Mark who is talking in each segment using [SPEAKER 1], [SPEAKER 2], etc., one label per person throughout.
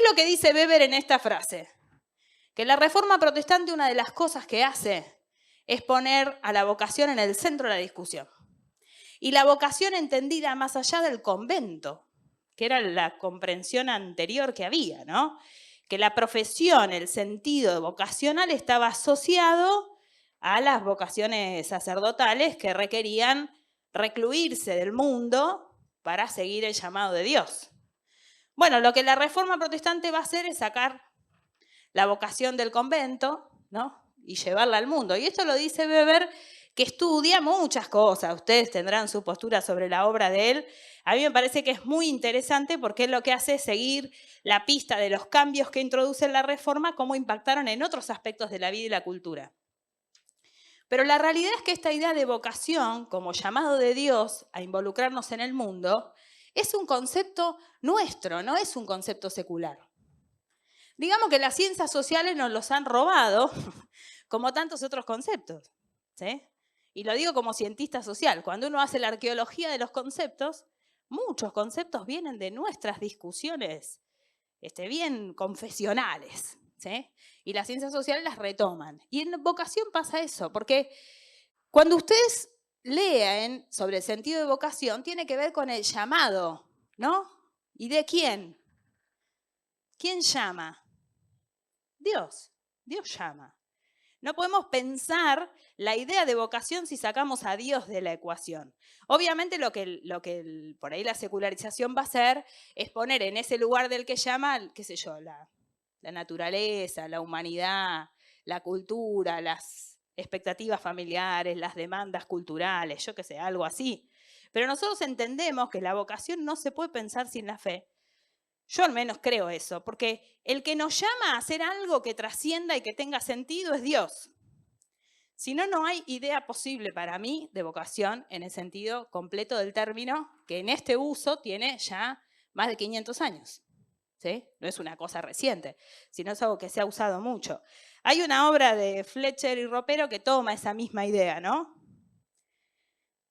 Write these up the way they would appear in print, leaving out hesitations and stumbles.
[SPEAKER 1] es lo que dice Weber en esta frase? Que la Reforma Protestante, una de las cosas que hace es poner a la vocación en el centro de la discusión. Y la vocación entendida más allá del convento, que era la comprensión anterior que había, ¿no? Que la profesión, el sentido vocacional estaba asociado a las vocaciones sacerdotales que requerían recluirse del mundo para seguir el llamado de Dios. Bueno, lo que la Reforma Protestante va a hacer es sacar la vocación del convento, ¿no? Y llevarla al mundo. Y esto lo dice Weber, que estudia muchas cosas. Ustedes tendrán su postura sobre la obra de él. A mí me parece que es muy interesante porque él lo que hace es seguir la pista de los cambios que introduce la Reforma, cómo impactaron en otros aspectos de la vida y la cultura. Pero la realidad es que esta idea de vocación, como llamado de Dios a involucrarnos en el mundo, es un concepto nuestro, no es un concepto secular. Digamos que las ciencias sociales nos los han robado, como tantos otros conceptos, ¿sí? Y lo digo como cientista social. Cuando uno hace la arqueología de los conceptos, muchos conceptos vienen de nuestras discusiones bien confesionales, ¿sí? Y las ciencias sociales las retoman. Y en vocación pasa eso, porque cuando ustedes leen sobre el sentido de vocación, tiene que ver con el llamado, ¿no? ¿Y de quién? ¿Quién llama? Dios. Dios llama. No podemos pensar la idea de vocación si sacamos a Dios de la ecuación. Obviamente lo que por ahí la secularización va a hacer es poner en ese lugar del que llama, qué sé yo, la naturaleza, la humanidad, la cultura, las expectativas familiares, las demandas culturales, yo qué sé, algo así. Pero nosotros entendemos que la vocación no se puede pensar sin la fe. Yo al menos creo eso, porque el que nos llama a hacer algo que trascienda y que tenga sentido es Dios. Si no, no hay idea posible para mí de vocación en el sentido completo del término, que en este uso tiene ya más de 500 años. ¿Sí? No es una cosa reciente, sino es algo que se ha usado mucho. Hay una obra de Fletcher y Ropero que toma esa misma idea, ¿no?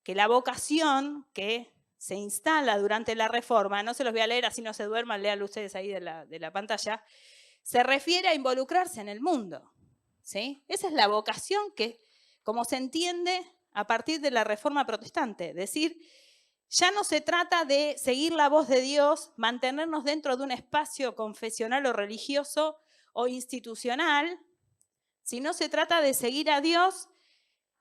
[SPEAKER 1] Que la vocación que se instala durante la Reforma, no se los voy a leer, así no se duerman, léanlo ustedes ahí de la pantalla, se refiere a involucrarse en el mundo, ¿sí? Esa es la vocación que, como se entiende a partir de la Reforma Protestante, es decir, ya no se trata de seguir la voz de Dios, mantenernos dentro de un espacio confesional o religioso o institucional, sino se trata de seguir a Dios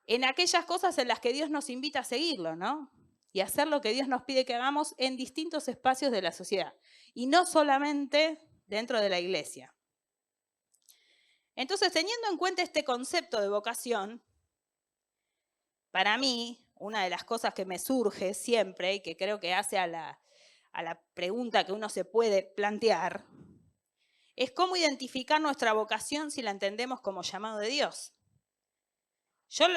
[SPEAKER 1] en aquellas cosas en las que Dios nos invita a seguirlo, ¿no? Y hacer lo que Dios nos pide que hagamos en distintos espacios de la sociedad, y no solamente dentro de la iglesia. Entonces, teniendo en cuenta este concepto de vocación, para mí, una de las cosas que me surge siempre y que creo que hace a la pregunta que uno se puede plantear, es cómo identificar nuestra vocación si la entendemos como llamado de Dios. Yo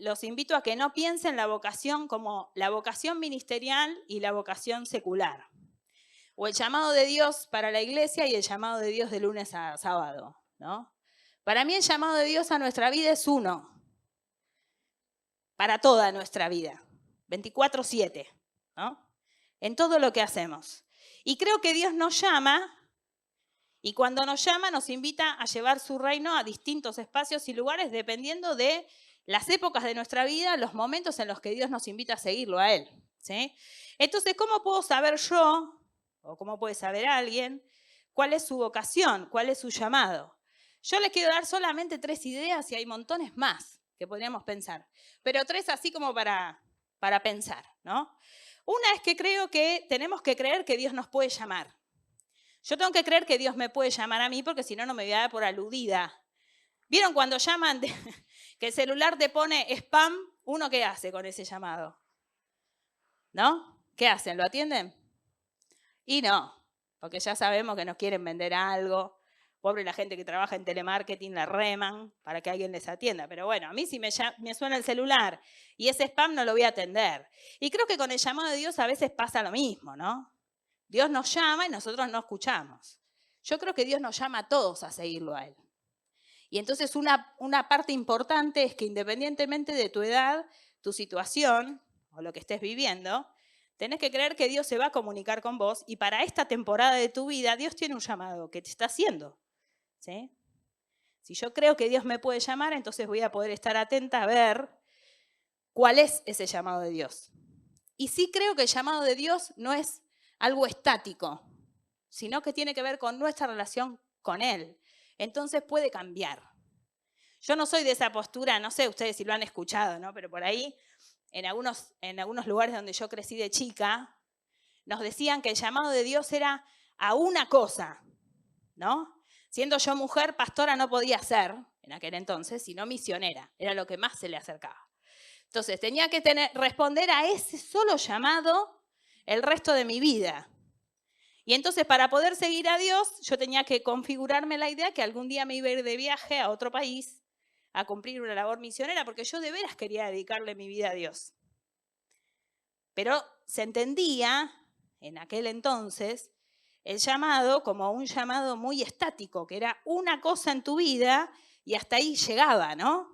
[SPEAKER 1] los invito a que no piensen la vocación como la vocación ministerial y la vocación secular, o el llamado de Dios para la iglesia y el llamado de Dios de lunes a sábado, ¿no? Para mí el llamado de Dios a nuestra vida es uno, para toda nuestra vida, 24/7, ¿no? En todo lo que hacemos. Y creo que Dios nos llama, y cuando nos llama nos invita a llevar su reino a distintos espacios y lugares dependiendo de las épocas de nuestra vida, los momentos en los que Dios nos invita a seguirlo a Él, ¿sí? Entonces, ¿cómo puedo saber yo, o cómo puede saber alguien, cuál es su vocación, cuál es su llamado? Yo les quiero dar solamente 3 ideas y hay montones más que podríamos pensar, pero 3 así como para pensar, ¿no? Una es que creo que tenemos que creer que Dios nos puede llamar. Yo tengo que creer que Dios me puede llamar a mí porque si no, no me voy a dar por aludida. ¿Vieron cuando llaman que el celular te pone spam? ¿Uno qué hace con ese llamado? ¿No? ¿Qué hacen? ¿Lo atienden? Y no, porque ya sabemos que nos quieren vender algo. Pobre la gente que trabaja en telemarketing, la reman para que alguien les atienda. Pero bueno, a mí si me suena el celular y ese spam no lo voy a atender. Y creo que con el llamado de Dios a veces pasa lo mismo, ¿no? Dios nos llama y nosotros no escuchamos. Yo creo que Dios nos llama a todos a seguirlo a Él. Y entonces una parte importante es que independientemente de tu edad, tu situación o lo que estés viviendo, Tenés que creer que Dios se va a comunicar con vos y para esta temporada de tu vida Dios tiene un llamado que te está haciendo. ¿Sí? Si yo creo que Dios me puede llamar, entonces voy a poder estar atenta a ver cuál es ese llamado de Dios. Y sí creo que el llamado de Dios no es algo estático, sino que tiene que ver con nuestra relación con Él. Entonces puede cambiar. Yo no soy de esa postura, no sé ustedes si lo han escuchado, ¿no? Pero por ahí, en algunos lugares donde yo crecí de chica, nos decían que el llamado de Dios era a una cosa, ¿no? Siendo yo mujer, pastora no podía ser, en aquel entonces, sino misionera. Era lo que más se le acercaba. Entonces, tenía que responder a ese solo llamado el resto de mi vida. Y entonces, para poder seguir a Dios, yo tenía que configurarme la idea que algún día me iba a ir de viaje a otro país a cumplir una labor misionera, porque yo de veras quería dedicarle mi vida a Dios. Pero se entendía, en aquel entonces, el llamado como un llamado muy estático, que era una cosa en tu vida y hasta ahí llegaba, ¿no?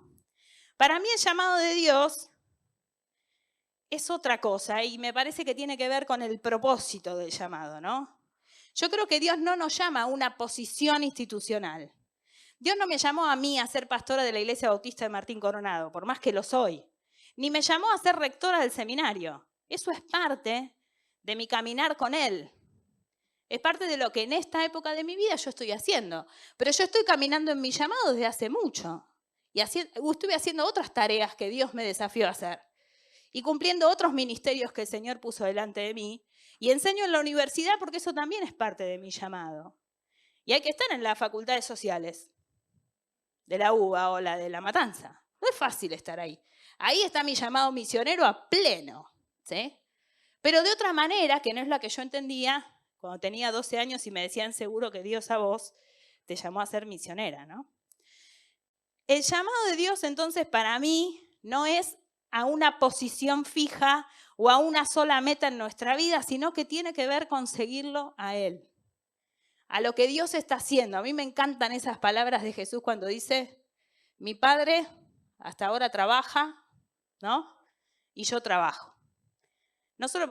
[SPEAKER 1] Para mí el llamado de Dios es otra cosa y me parece que tiene que ver con el propósito del llamado, ¿no? Yo creo que Dios no nos llama a una posición institucional. Dios no me llamó a mí a ser pastora de la Iglesia Bautista de Martín Coronado, por más que lo soy. Ni me llamó a ser rectora del seminario. Eso es parte de mi caminar con Él. Es parte de lo que en esta época de mi vida yo estoy haciendo. Pero yo estoy caminando en mi llamado desde hace mucho. Y estuve haciendo otras tareas que Dios me desafió a hacer. Y cumpliendo otros ministerios que el Señor puso delante de mí. Y enseño en la universidad porque eso también es parte de mi llamado. Y hay que estar en las facultades sociales de la UBA o la de La Matanza. No es fácil estar ahí. Ahí está mi llamado misionero a pleno, ¿sí? Pero de otra manera, que no es la que yo entendía cuando tenía 12 años y me decían seguro que Dios a vos te llamó a ser misionera, ¿no? El llamado de Dios entonces para mí no es a una posición fija o a una sola meta en nuestra vida, sino que tiene que ver con seguirlo a Él, a lo que Dios está haciendo. A mí me encantan esas palabras de Jesús cuando dice, mi Padre hasta ahora trabaja, ¿no? Y yo trabajo. No solo